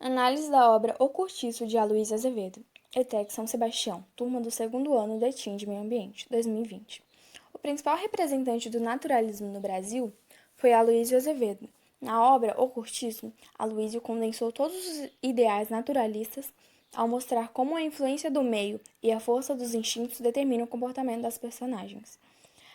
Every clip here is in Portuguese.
Análise da obra O Cortiço, de Aloysio Azevedo. ETEC São Sebastião, turma do segundo ano do ETIM de Meio Ambiente, 2020. O principal representante do naturalismo no Brasil foi Aloysio Azevedo. Na obra O Cortiço, Aloysio condensou todos os ideais naturalistas ao mostrar como a influência do meio e a força dos instintos determinam o comportamento das personagens.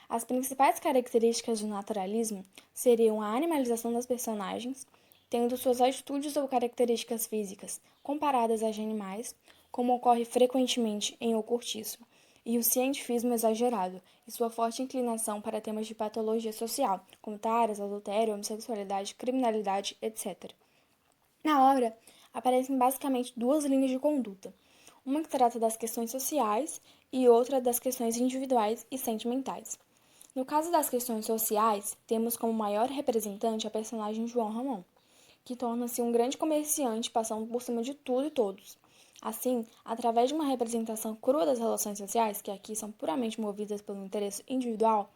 As principais características do naturalismo seriam a animalização das personagens, tendo suas atitudes ou características físicas comparadas às de animais, como ocorre frequentemente em O Cortiço, e o cientifismo exagerado, e sua forte inclinação para temas de patologia social, como taras, adultério, homossexualidade, criminalidade, etc. Na obra, aparecem basicamente duas linhas de conduta, uma que trata das questões sociais e outra das questões individuais e sentimentais. No caso das questões sociais, temos como maior representante a personagem João Ramon, que torna-se um grande comerciante passando por cima de tudo e todos. Assim, através de uma representação crua das relações sociais, que aqui são puramente movidas pelo interesse individual,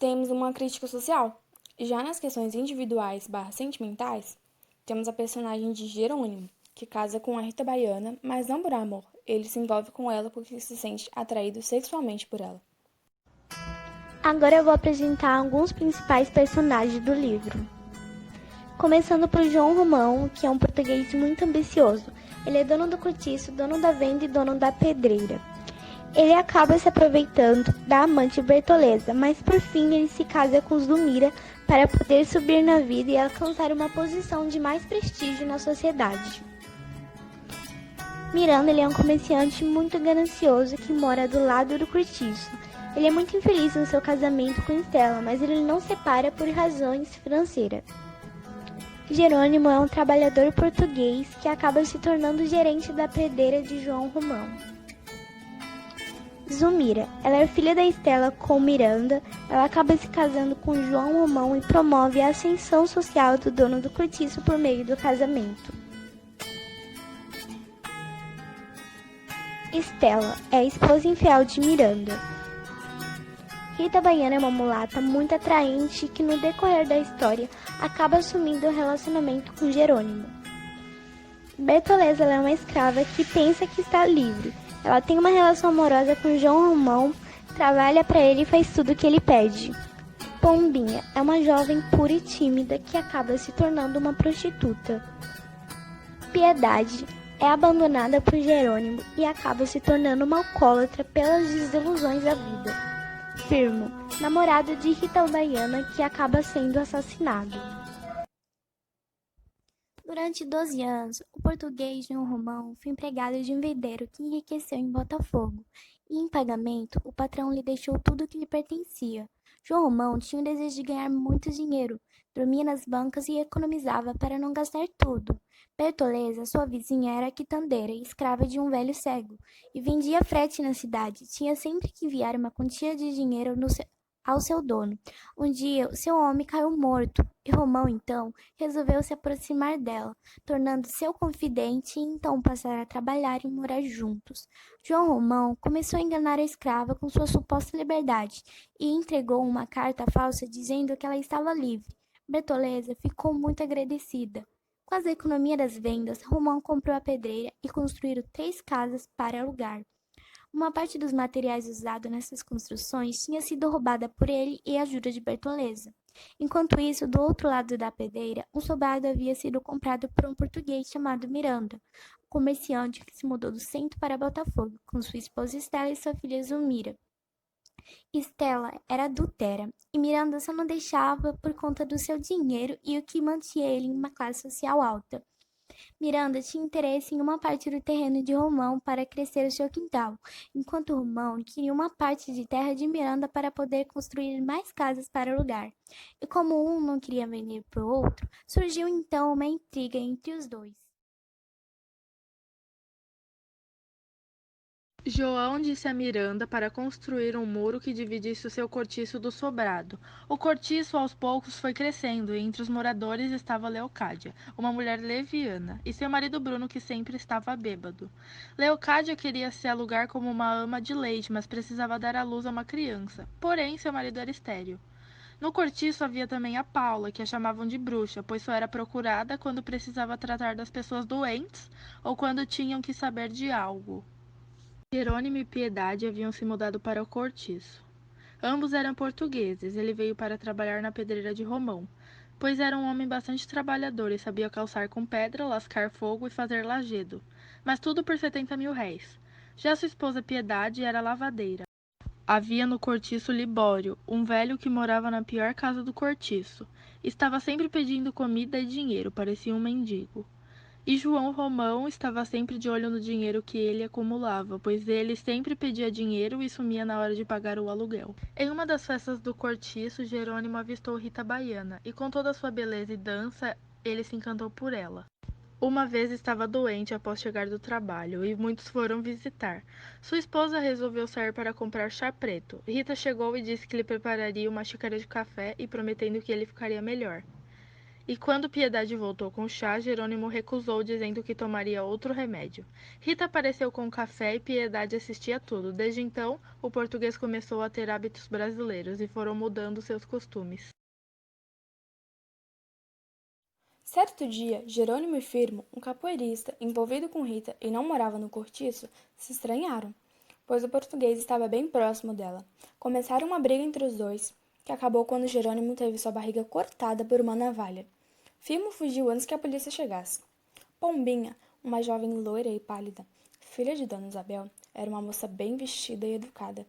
temos uma crítica social. Já nas questões individuais/sentimentais, temos a personagem de Jerônimo, que casa com a Rita Baiana, mas não por amor. Ele se envolve com ela porque se sente atraído sexualmente por ela. Agora eu vou apresentar alguns principais personagens do livro. Começando por João Romão, que é um português muito ambicioso. Ele é dono do cortiço, dono da venda e dono da pedreira. Ele acaba se aproveitando da amante Bertoleza, mas por fim ele se casa com Zulmira para poder subir na vida e alcançar uma posição de mais prestígio na sociedade. Miranda ele é um comerciante muito ganancioso que mora do lado do cortiço. Ele é muito infeliz no seu casamento com Estela, mas ele não separa por razões financeiras. Jerônimo é um trabalhador português que acaba se tornando gerente da pedreira de João Romão. Zulmira, ela é filha da Estela com Miranda, ela acaba se casando com João Romão e promove a ascensão social do dono do cortiço por meio do casamento. Estela é a esposa infiel de Miranda. Rita Baiana é uma mulata muito atraente que no decorrer da história acaba assumindo um relacionamento com Jerônimo. Bertoleza é uma escrava que pensa que está livre. Ela tem uma relação amorosa com João Romão, trabalha para ele e faz tudo o que ele pede. Pombinha é uma jovem pura e tímida que acaba se tornando uma prostituta. Piedade é abandonada por Jerônimo e acaba se tornando uma alcoólatra pelas desilusões da vida. Firmo, namorado de Rita Baiana, que acaba sendo assassinado. Durante 12 anos, o português João Romão foi empregado de um vendeiro que enriqueceu em Botafogo, e em pagamento, o patrão lhe deixou tudo o que lhe pertencia. João Romão tinha o desejo de ganhar muito dinheiro, dormia nas bancas e economizava para não gastar tudo. Bertoleza, sua vizinha, era quitandeira e escrava de um velho cego, e vendia frete na cidade. Tinha sempre que enviar uma quantia de dinheiro ao seu dono. Um dia, o seu homem caiu morto, e Romão, então, resolveu se aproximar dela, tornando seu confidente e então passaram a trabalhar e morar juntos. João Romão começou a enganar a escrava com sua suposta liberdade e entregou uma carta falsa dizendo que ela estava livre. Bertoleza ficou muito agradecida. Com as economias das vendas, Romão comprou a pedreira e construíram 3 casas para alugar. Uma parte dos materiais usados nessas construções tinha sido roubada por ele e a ajuda de Bertoleza. Enquanto isso, do outro lado da pedreira, um sobrado havia sido comprado por um português chamado Miranda, um comerciante que se mudou do centro para Botafogo, com sua esposa Estela e sua filha Zulmira. Estela era adúltera, e Miranda só não deixava por conta do seu dinheiro e o que mantinha ele em uma classe social alta. Miranda tinha interesse em uma parte do terreno de Romão para crescer o seu quintal, enquanto Romão queria uma parte de terra de Miranda para poder construir mais casas para alugar. E como um não queria vender para o outro, surgiu então uma intriga entre os dois. João disse a Miranda para construir um muro que dividisse o seu cortiço do sobrado. O cortiço aos poucos foi crescendo e entre os moradores estava Leocádia, uma mulher leviana, e seu marido Bruno, que sempre estava bêbado. Leocádia queria se alugar como uma ama de leite, mas precisava dar à luz a uma criança. Porém, seu marido era estéril. No cortiço havia também a Paula, que a chamavam de bruxa, pois só era procurada quando precisava tratar das pessoas doentes ou quando tinham que saber de algo. Jerônimo e Piedade haviam se mudado para o cortiço. Ambos eram portugueses. Ele veio para trabalhar na pedreira de Romão, pois era um homem bastante trabalhador e sabia calçar com pedra, lascar fogo e fazer lajedo. Mas tudo por 70.000 réis. Já sua esposa Piedade era lavadeira. Havia no cortiço Libório, um velho que morava na pior casa do cortiço. Estava sempre pedindo comida e dinheiro, parecia um mendigo. E João Romão estava sempre de olho no dinheiro que ele acumulava, pois ele sempre pedia dinheiro e sumia na hora de pagar o aluguel. Em uma das festas do cortiço, Jerônimo avistou Rita Baiana, e com toda a sua beleza e dança, ele se encantou por ela. Uma vez estava doente após chegar do trabalho, e muitos foram visitar. Sua esposa resolveu sair para comprar chá preto. Rita chegou e disse que lhe prepararia uma xícara de café e prometendo que ele ficaria melhor. E quando Piedade voltou com o chá, Jerônimo recusou, dizendo que tomaria outro remédio. Rita apareceu com o café e Piedade assistia a tudo. Desde então, o português começou a ter hábitos brasileiros e foram mudando seus costumes. Certo dia, Jerônimo e Firmo, um capoeirista envolvido com Rita e não morava no cortiço, se estranharam, pois o português estava bem próximo dela. Começaram uma briga entre os dois, que acabou quando Jerônimo teve sua barriga cortada por uma navalha. Firmo fugiu antes que a polícia chegasse. Pombinha, uma jovem loira e pálida, filha de Dona Isabel, era uma moça bem vestida e educada.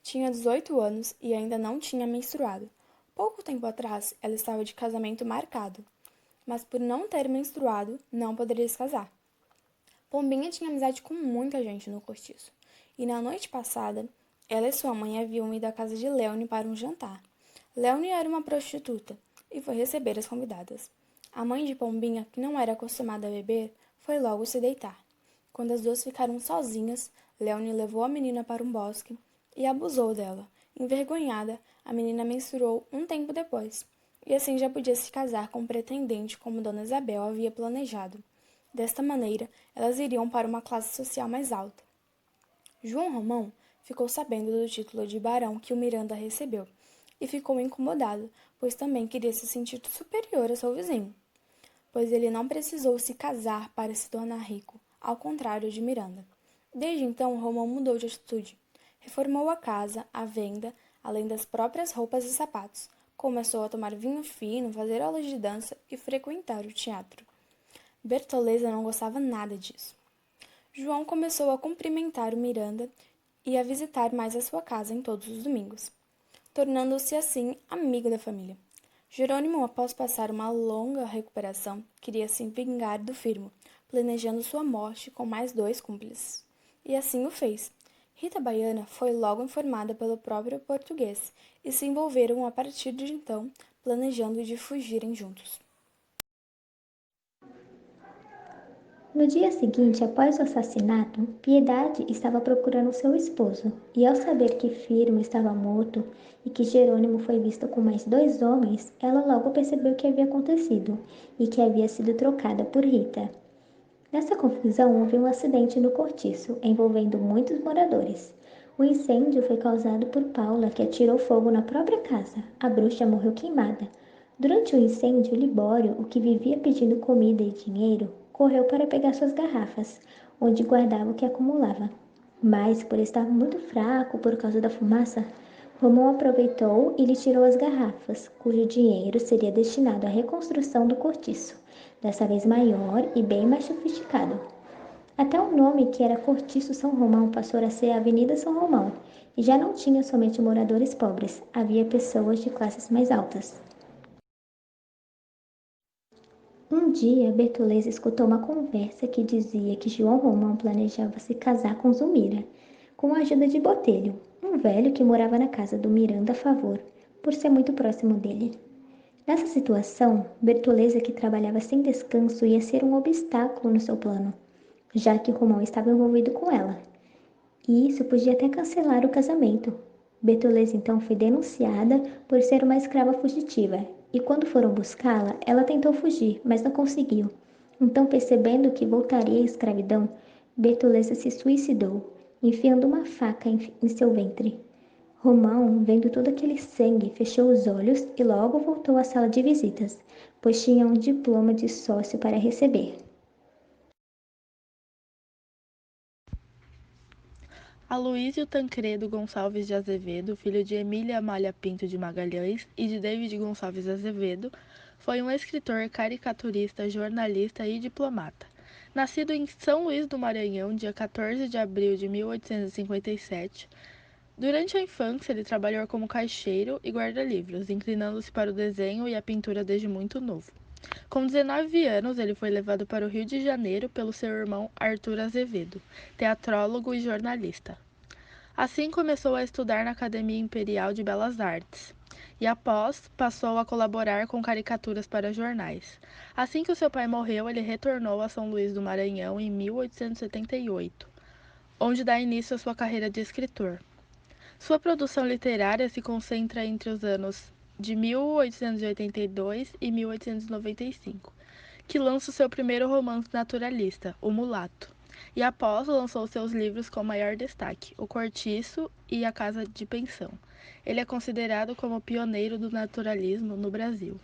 Tinha 18 anos e ainda não tinha menstruado. Pouco tempo atrás, ela estava de casamento marcado, mas por não ter menstruado, não poderia se casar. Pombinha tinha amizade com muita gente no cortiço, e na noite passada, ela e sua mãe haviam ido à casa de Leone para um jantar. Leone era uma prostituta e foi receber as convidadas. A mãe de Pombinha, que não era acostumada a beber, foi logo se deitar. Quando as duas ficaram sozinhas, Leone levou a menina para um bosque e abusou dela. Envergonhada, a menina menstruou um tempo depois, e assim já podia se casar com o pretendente como Dona Isabel havia planejado. Desta maneira, elas iriam para uma classe social mais alta. João Romão ficou sabendo do título de barão que o Miranda recebeu e ficou incomodado, pois também queria se sentir superior a seu vizinho, pois ele não precisou se casar para se tornar rico, ao contrário de Miranda. Desde então, Romão mudou de atitude. Reformou a casa, à venda, além das próprias roupas e sapatos. Começou a tomar vinho fino, fazer aulas de dança e frequentar o teatro. Bertoleza não gostava nada disso. João começou a cumprimentar o Miranda e a visitar mais a sua casa em todos os domingos, tornando-se assim amigo da família. Jerônimo, após passar uma longa recuperação, queria se vingar do Firmo, planejando sua morte com mais 2 cúmplices. E assim o fez. Rita Baiana foi logo informada pelo próprio português e se envolveram a partir de então, planejando de fugirem juntos. No dia seguinte, após o assassinato, Piedade estava procurando seu esposo, e ao saber que Firmo estava morto e que Jerônimo foi visto com mais 2 homens, ela logo percebeu o que havia acontecido e que havia sido trocada por Rita. Nessa confusão, houve um acidente no cortiço, envolvendo muitos moradores. O incêndio foi causado por Paula, que atirou fogo na própria casa. A bruxa morreu queimada. Durante o incêndio, Libório, o que vivia pedindo comida e dinheiro, correu para pegar suas garrafas, onde guardava o que acumulava. Mas, por estar muito fraco por causa da fumaça, Romão aproveitou e lhe tirou as garrafas, cujo dinheiro seria destinado à reconstrução do cortiço, dessa vez maior e bem mais sofisticado. Até o nome, que era Cortiço São Romão, passou a ser Avenida São Romão, e já não tinha somente moradores pobres, havia pessoas de classes mais altas. Um dia, Bertoleza escutou uma conversa que dizia que João Romão planejava se casar com Zulmira, com a ajuda de Botelho, um velho que morava na casa do Miranda a favor, por ser muito próximo dele. Nessa situação, Bertoleza, que trabalhava sem descanso, ia ser um obstáculo no seu plano, já que Romão estava envolvido com ela, e isso podia até cancelar o casamento. Bertoleza então foi denunciada por ser uma escrava fugitiva, e quando foram buscá-la, ela tentou fugir, mas não conseguiu. Então, percebendo que voltaria à escravidão, Bertoleza se suicidou, enfiando uma faca em seu ventre. Romão, vendo todo aquele sangue, fechou os olhos e logo voltou à sala de visitas, pois tinha um diploma de sócio para receber. Aloísio Tancredo Gonçalves de Azevedo, filho de Emília Amália Pinto de Magalhães e de David Gonçalves Azevedo, foi um escritor, caricaturista, jornalista e diplomata. Nascido em São Luís do Maranhão, dia 14 de abril de 1857, durante a infância ele trabalhou como caixeiro e guarda-livros, inclinando-se para o desenho e a pintura desde muito novo. Com 19 anos, ele foi levado para o Rio de Janeiro pelo seu irmão Arthur Azevedo, teatrólogo e jornalista. Assim começou a estudar na Academia Imperial de Belas Artes e, após, passou a colaborar com caricaturas para jornais. Assim que o seu pai morreu, ele retornou a São Luís do Maranhão em 1878, onde dá início à sua carreira de escritor. Sua produção literária se concentra entre os anos de 1882 e 1895, que lança o seu primeiro romance naturalista, O Mulato, e após lançou seus livros com maior destaque, O Cortiço e A Casa de Pensão. Ele é considerado como pioneiro do naturalismo no Brasil.